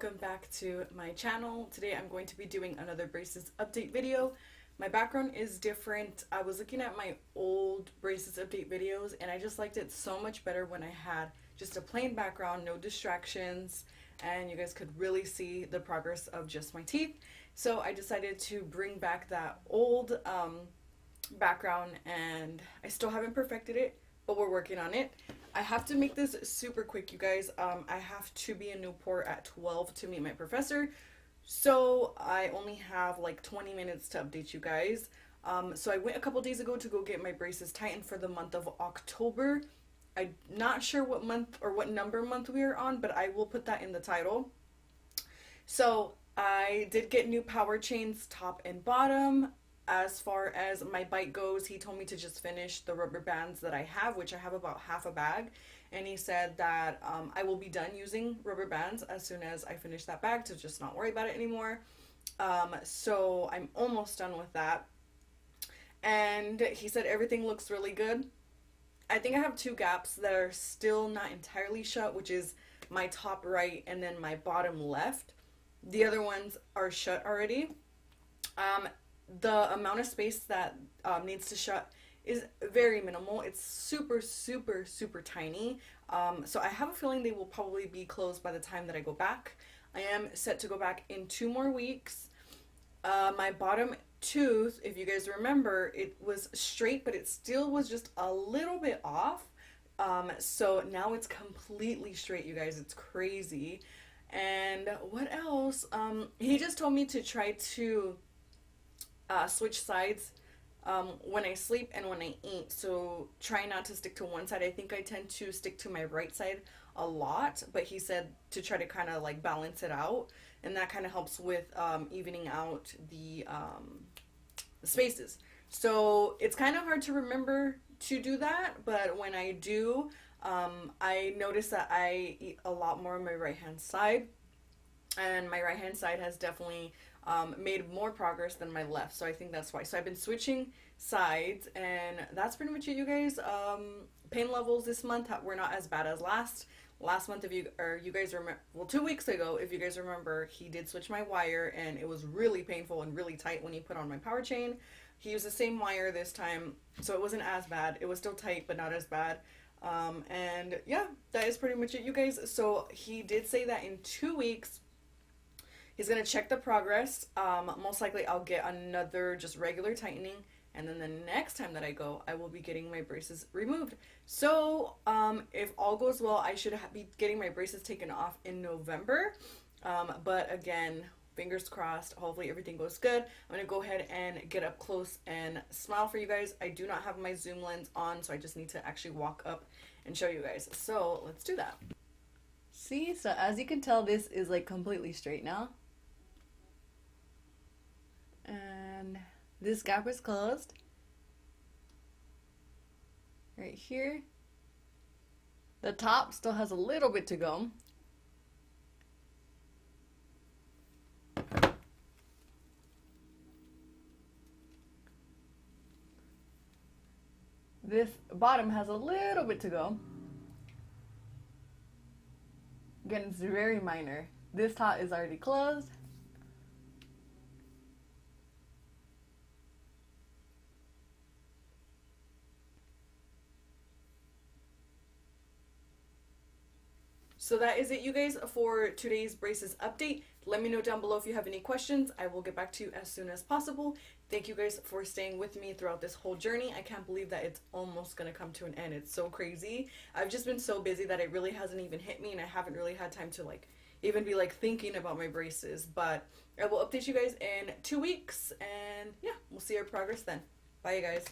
welcome back to my channel. Today I'm going to be doing another braces update video. My background is different. I was looking at my old braces update videos and I just liked it so much better when I had just a plain background, no distractions, and you guys could really see the progress of just my teeth. So I decided to bring back that old background, and I still haven't perfected it, but we're working on it. I have to make this super quick, you guys. I have to be in Newport at 12 to meet my professor, so I only have like 20 minutes to update you guys. So I went a couple days ago to go get my braces tightened for the month of October. I'm not sure what month or what number month we are on, but I will put that in the title. So I did get new power chains, top and bottom. As far as my bite goes, he told me to just finish the rubber bands that I have, which I have about half a bag. And he said that I will be done using rubber bands as soon as I finish that bag, to just not worry about it anymore. So I'm almost done with that. And he said everything looks really good. I think I have two gaps that are still not entirely shut, which is my top right and then my bottom left. The other ones are shut already. The amount of space that needs to shut is very minimal. It's super tiny. So I have a feeling they will probably be closed by the time that I go back. I am set to go back in 2 more weeks. My bottom tooth, if you guys remember, it was straight, but it still was just a little bit off. So now it's completely straight, you guys. It's crazy. And what else? He just told me to try to switch sides when I sleep and when I eat. So try not to stick to one side. I think I tend to stick to my right side a lot, but he said to try to kind of like balance it out, and that kind of helps with evening out the spaces. So it's kind of hard to remember to do that, but when I do, I notice that I eat a lot more on my right hand side, and my right hand side has definitely made more progress than my left, so I think that's why. So I've been switching sides, and that's pretty much it, you guys. Pain levels this month were not as bad as last month. If you guys remember, well, 2 weeks ago, if you guys remember, he did switch my wire, and it was really painful and really tight when he put on my power chain. He used the same wire this time, so it wasn't as bad. It was still tight, but not as bad. And yeah, that is pretty much it, you guys. So he did say that in 2 weeks he's gonna check the progress. Most likely I'll get another just regular tightening, and then the next time that I go, I will be getting my braces removed. So if all goes well, I should be getting my braces taken off in November. But again, fingers crossed, hopefully everything goes good. I'm gonna go ahead and get up close and smile for you guys. I do not have my zoom lens on, so I just need to actually walk up and show you guys. So let's do that. See, so as you can tell, this is like completely straight now. And this gap is closed right here. The top still has a little bit to go. This bottom has a little bit to go. Again, it's very minor. This top is already closed. So that is it, you guys, for today's braces update. Let me know down below if you have any questions. I will get back to you as soon as possible. Thank you guys for staying with me throughout this whole journey. I can't believe that it's almost going to come to an end. It's so crazy. I've just been so busy that it really hasn't even hit me, and I haven't really had time to like even be like thinking about my braces. But I will update you guys in 2 weeks, and yeah, we'll see our progress then. Bye, you guys.